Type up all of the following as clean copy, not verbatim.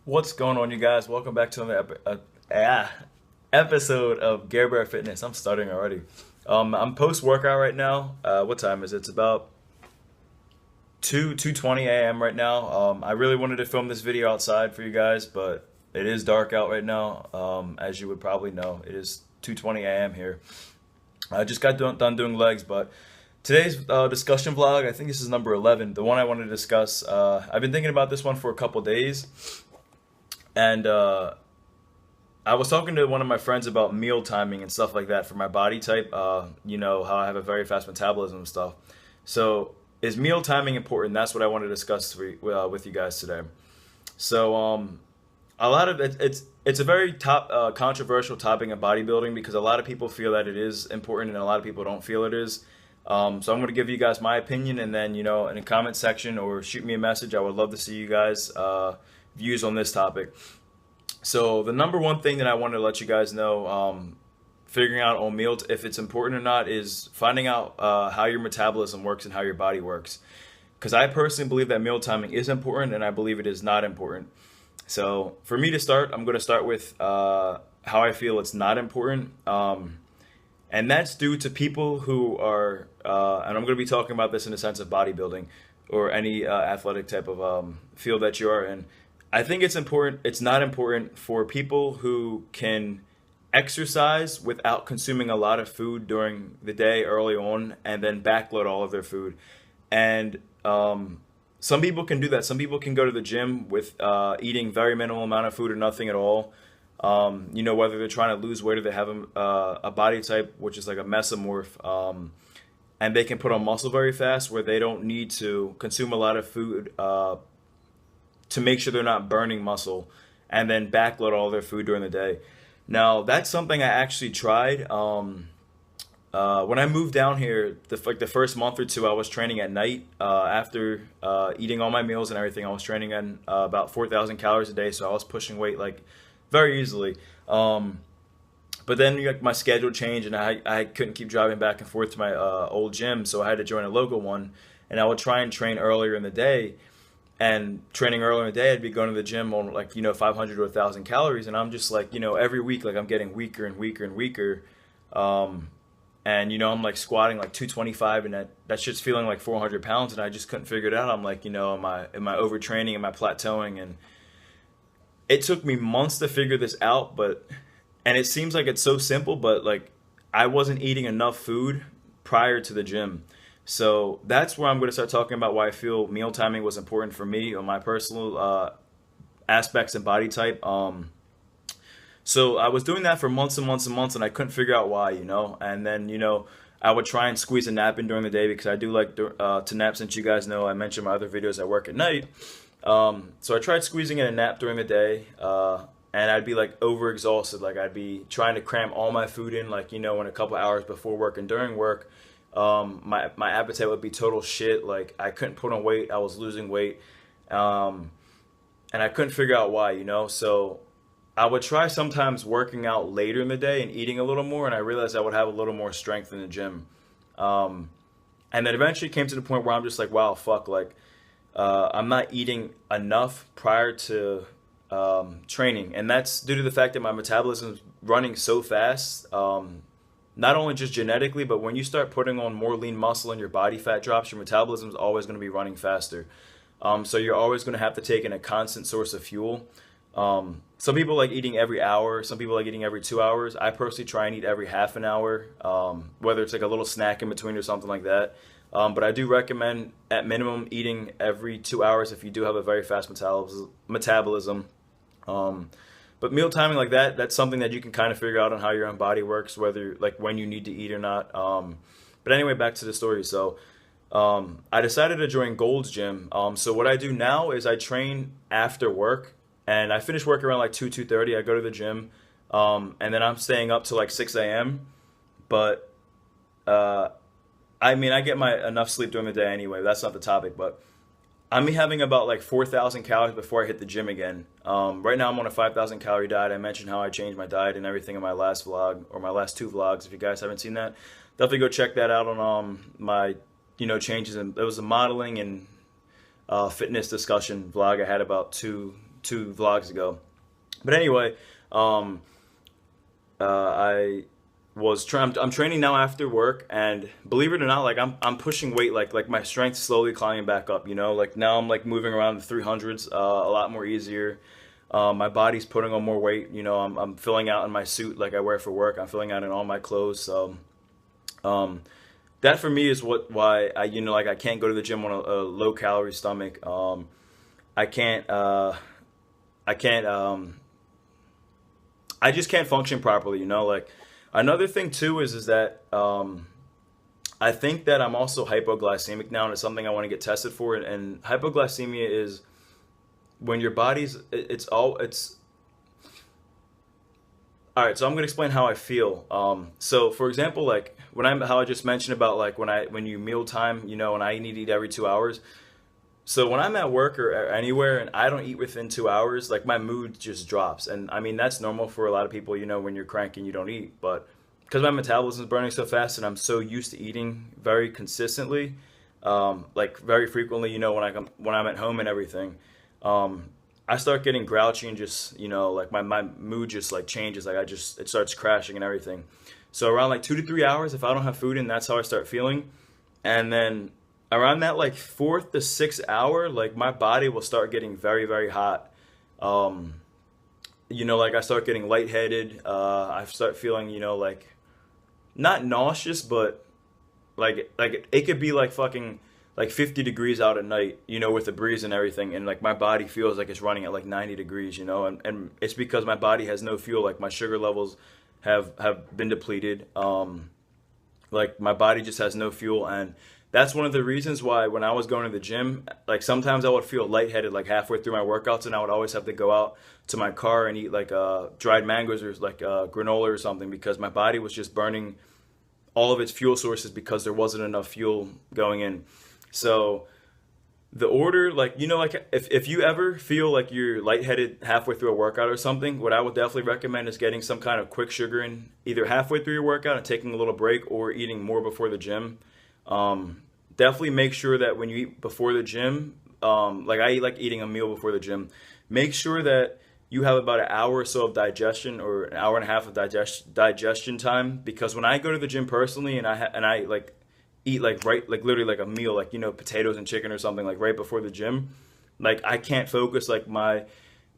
What's going on, you guys? Welcome back to another episode of Garbearfitness. I'm starting already. I'm post workout right now. What time is it? It's about 2:20 a.m. right now. I really wanted to film this video outside for you guys, but it is dark out right now. As you would probably know, it is 2:20 a.m. here. I just got done doing legs, but today's discussion vlog, I think this is number 11. The one I wanted to discuss. I've been thinking about this one for a couple days. And I was talking to one of my friends about meal timing and stuff like that for my body type. You know, how I have a very fast metabolism and stuff. So, is meal timing important? That's what I want to discuss with you guys today. So, a lot of it's a very controversial topic in bodybuilding because a lot of people feel that it is important and a lot of people don't feel it is. So I'm going to give you guys my opinion, and then in the comment section or shoot me a message. I would love to see you guys views on this topic. So the number one thing that I want to let you guys know, figuring out on meals if it's important or not, is finding out how your metabolism works and how your body works. Because I personally believe that meal timing is important, and I believe it is not important. So for me to start, I'm going to start with how I feel it's not important. And that's due to people who are, and I'm going to be talking about this in the sense of bodybuilding or any athletic type of field that you are in. I think it's important. It's not important for people who can exercise without consuming a lot of food during the day early on and then backload all of their food. And some people can do that. Some people can go to the gym with eating very minimal amount of food or nothing at all. Whether they're trying to lose weight or they have a body type which is like a mesomorph, and they can put on muscle very fast where they don't need to consume a lot of food to make sure they're not burning muscle and then backload all their food during the day. Now, that's something I actually tried. When I moved down here, the first month or two, I was training at night after eating all my meals and everything. I was training on about 4,000 calories a day, so I was pushing weight like very easily. But then my schedule changed, and I couldn't keep driving back and forth to my old gym, so I had to join a local one. And I would try and train earlier in the day. And training earlier in the day, I'd be going to the gym on 500 to 1,000 calories, and I'm just every week I'm getting weaker and weaker and weaker. And I'm like squatting like 225, and that shit's feeling like 400 pounds, and I just couldn't figure it out. I'm like, am I overtraining? Am I plateauing? And it took me months to figure this out, and it seems like it's so simple, but I wasn't eating enough food prior to the gym. So that's where I'm going to start talking about why I feel meal timing was important for me on my personal aspects and body type. So I was doing that for months and months and months, and I couldn't figure out why, And then, I would try and squeeze a nap in during the day because I do like to nap, since you guys know I mentioned my other videos I work at night. So I tried squeezing in a nap during the day, and I'd be overexhausted. I'd be trying to cram all my food in, in a couple hours before work and during work. My appetite would be total shit. I couldn't put on weight. I was losing weight. And I couldn't figure out why, So I would try sometimes working out later in the day and eating a little more, and I realized I would have a little more strength in the gym. And then eventually came to the point where I'm just like, wow, fuck, I'm not eating enough prior to training. And that's due to the fact that my metabolism is running so fast. Not only just genetically, but when you start putting on more lean muscle and your body fat drops, your metabolism is always going to be running faster. So you're always going to have to take in a constant source of fuel. Some people like eating every hour. Some people like eating every 2 hours. I personally try and eat every half an hour, whether it's like a little snack in between or something like that. But I do recommend, at minimum, eating every 2 hours if you do have a very fast metabolism. But meal timing like that's something that you can kind of figure out on how your own body works, whether when you need to eat or not. But anyway, back to the story. So I decided to join Gold's Gym. So what I do now is I train after work, and I finish work around 2:30. I go to the gym, and then I'm staying up till 6 a.m. But I get enough sleep during the day anyway. That's not the topic, but I'm having about 4,000 calories before I hit the gym again. Right now I'm on a 5,000 calorie diet. I mentioned how I changed my diet and everything in my last vlog, or my last two vlogs. If you guys haven't seen that, definitely go check that out on my changes. And it was a modeling and fitness discussion vlog I had about two 2 vlogs ago. But anyway, I was I'm training now after work, and believe it or not, like I'm pushing weight, like my strength's slowly climbing back up, you know, like now I'm like moving around the 300s a lot more easier. My body's putting on more weight, you know, I'm filling out in my suit like I wear for work. I'm filling out in all my clothes. So that for me is why I, you know, like I can't go to the gym on a low calorie stomach. I can't I can't I just can't function properly, you know. Like another thing too is that I think that I'm also hypoglycemic now, and it's something I want to get tested for. And hypoglycemia is when your body's it's all right. So I'm gonna explain how I feel. So for example, like how I just mentioned about like when you mealtime, you know, and I need to eat every 2 hours. So when I'm at work or anywhere and I don't eat within 2 hours, like my mood just drops. And I mean, that's normal for a lot of people, you know, when you're cranky and you don't eat. But because my metabolism is burning so fast and I'm so used to eating very consistently, like very frequently, you know, when I'm at home and everything, I start getting grouchy and just, you know, like my mood just like changes. Like it starts crashing and everything. So around like 2 to 3 hours, if I don't have food in, that's how I start feeling. And then around that like 4th to 6th hour, like my body will start getting very, very hot. You know, like I start getting lightheaded. I start feeling, you know, like not nauseous, but like it could be like fucking like 50 degrees out at night, you know, with the breeze and everything. And like my body feels like it's running at like 90 degrees, you know, and it's because my body has no fuel. Like my sugar levels have been depleted. Like my body just has no fuel, and that's one of the reasons why when I was going to the gym, like sometimes I would feel lightheaded like halfway through my workouts, and I would always have to go out to my car and eat like dried mangoes or like granola or something, because my body was just burning all of its fuel sources because there wasn't enough fuel going in. So the order, like, you know, like if you ever feel like you're lightheaded halfway through a workout or something, what I would definitely recommend is getting some kind of quick sugar in either halfway through your workout and taking a little break, or eating more before the gym. Definitely make sure that when you eat before the gym, like I eat like eating a meal before the gym, make sure that you have about an hour or so of digestion, or an hour and a half of digestion time. Because when I go to the gym personally and I like eat like literally like a meal, like, you know, potatoes and chicken or something like right before the gym, like I can't focus. Like my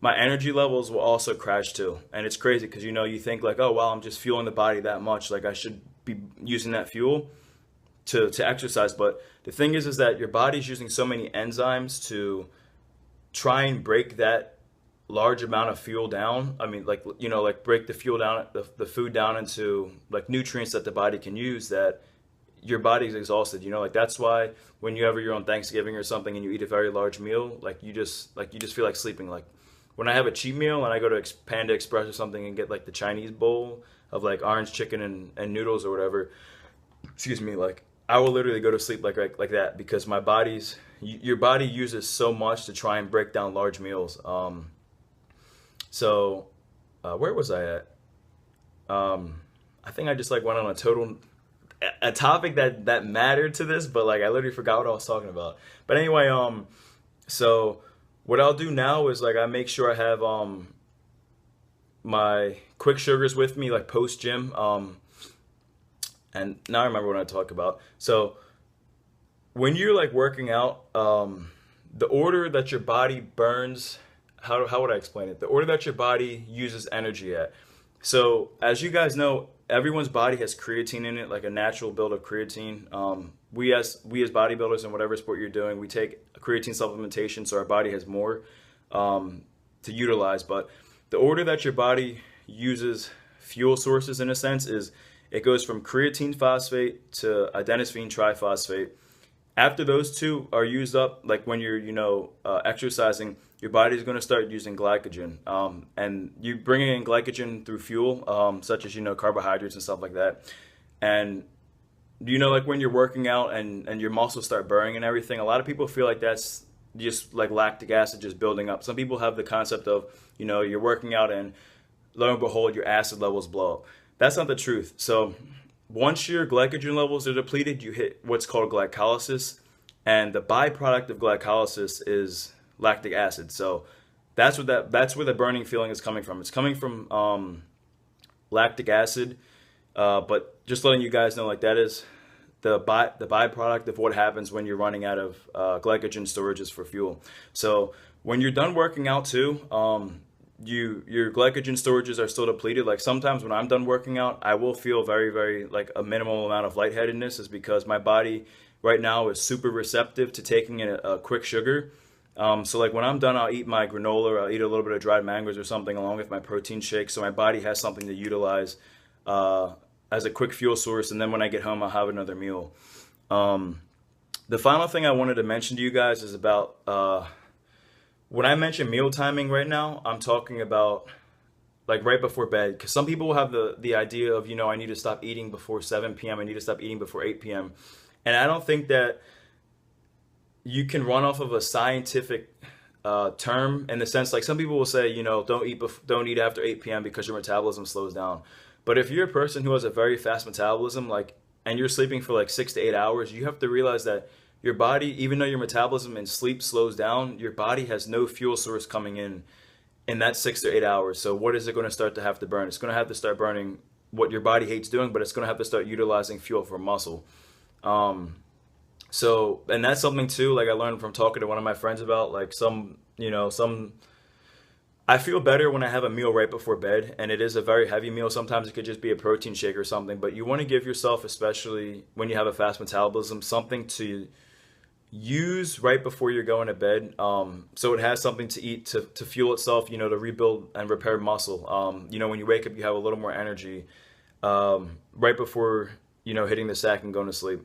energy levels will also crash too. And it's crazy because, you know, you think like, oh wow, I'm just fueling the body that much, like I should be using that fuel to exercise. But the thing is that your body's using so many enzymes to try and break that large amount of fuel down. I mean, like, you know, like break the fuel down, the food down into like nutrients that the body can use, that your body's exhausted, you know. Like that's why when you're on Thanksgiving or something and you eat a very large meal, like you just feel like sleeping. Like when I have a cheat meal and I go to Panda Express or something and get like the Chinese bowl of like orange chicken and noodles or whatever, excuse me, like I will literally go to sleep like that, because your body uses so much to try and break down large meals. So where was I at? I think I just like went on a topic that mattered to this, but like I literally forgot what I was talking about. But anyway, so what I'll do now is like I make sure I have my quick sugars with me like post gym. And now I remember what I talk about. So when you're like working out, the order that your body burns, how would I explain it? The order that your body uses energy at. So as you guys know, everyone's body has creatine in it, like a natural build of creatine. We as bodybuilders in whatever sport you're doing, we take a creatine supplementation, so our body has more to utilize. But the order that your body uses fuel sources, in a sense, is it goes from creatine phosphate to adenosine triphosphate. After those two are used up, like when you're, you know, exercising, your body's going to start using glycogen. And you bringing in glycogen through fuel, such as, you know, carbohydrates and stuff like that. And, you know, like when you're working out and your muscles start burning and everything, a lot of people feel like that's just like lactic acid just building up. Some people have the concept of, you know, you're working out and lo and behold, your acid levels blow up. That's not the truth. So once your glycogen levels are depleted, you hit what's called glycolysis. And the byproduct of glycolysis is lactic acid. So that's where the burning feeling is coming from. It's coming from lactic acid. But just letting you guys know, like, that is the byproduct of what happens when you're running out of glycogen storages for fuel. So when you're done working out too, your glycogen storages are still depleted. Like, sometimes when I'm done working out, I will feel very, very, like, a minimal amount of lightheadedness, is because my body right now is super receptive to taking in a quick sugar. So like when I'm done, I'll eat my granola, or I'll eat a little bit of dried mangoes or something along with my protein shake, so my body has something to utilize as a quick fuel source. And then when I get home, I'll have another meal. The final thing I wanted to mention to you guys is about when I mention meal timing right now, I'm talking about like right before bed, because some people will have the idea of, I need to stop eating before 7 p.m. I need to stop eating before 8 p.m. And I don't think that you can run off of a scientific term, in the sense, like, some people will say, don't eat after 8 p.m. because your metabolism slows down. But if you're a person who has a very fast metabolism, like, and you're sleeping for like 6 to 8 hours, you have to realize that your body, even though your metabolism and sleep slows down, your body has no fuel source coming in that 6 to 8 hours. So what is it going to start to have to burn? It's going to have to start burning what your body hates doing, but it's going to have to start utilizing fuel for muscle. So, and that's something too, like, I learned from talking to one of my friends about, like, I feel better when I have a meal right before bed, and it is a very heavy meal. Sometimes it could just be a protein shake or something, but you want to give yourself, especially when you have a fast metabolism, something to use right before you're going to bed. So it has something to eat to fuel itself, to rebuild and repair muscle. When you wake up, you have a little more energy right before, hitting the sack and going to sleep.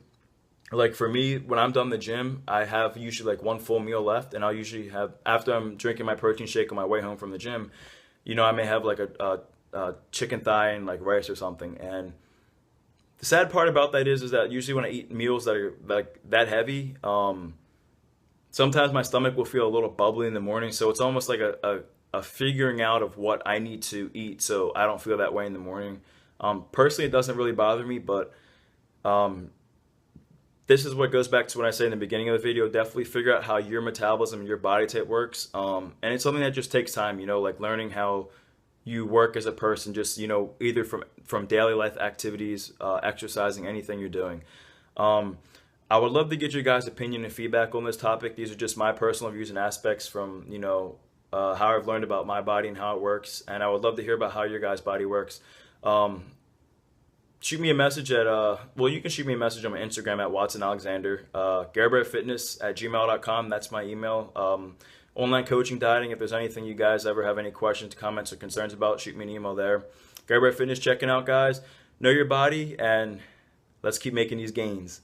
Like, for me, when I'm done the gym, I have usually like one full meal left, and I'll usually have, after I'm drinking my protein shake on my way home from the gym, I may have like a chicken thigh and like rice or something. And the sad part about that is that usually when I eat meals that are like that heavy, sometimes my stomach will feel a little bubbly in the morning. So it's almost like a figuring out of what I need to eat so I don't feel that way in the morning. Personally, it doesn't really bother me, but this is what goes back to what I say in the beginning of the video. Definitely figure out how your metabolism and your body type works. And it's something that just takes time, like learning how you work as a person, just, either from daily life activities, exercising, anything you're doing. I would love to get your guys' opinion and feedback on this topic. These are just my personal views and aspects from, how I've learned about my body and how it works. And I would love to hear about how your guys' body works. Shoot me a message at, you can shoot me a message on my Instagram at Watson Alexander, Garbearfitness@gmail.com. That's my email. Online coaching, dieting. If there's anything you guys ever have any questions, comments, or concerns about, shoot me an email there. Garbear Fitness checking out, guys. Know your body, and let's keep making these gains.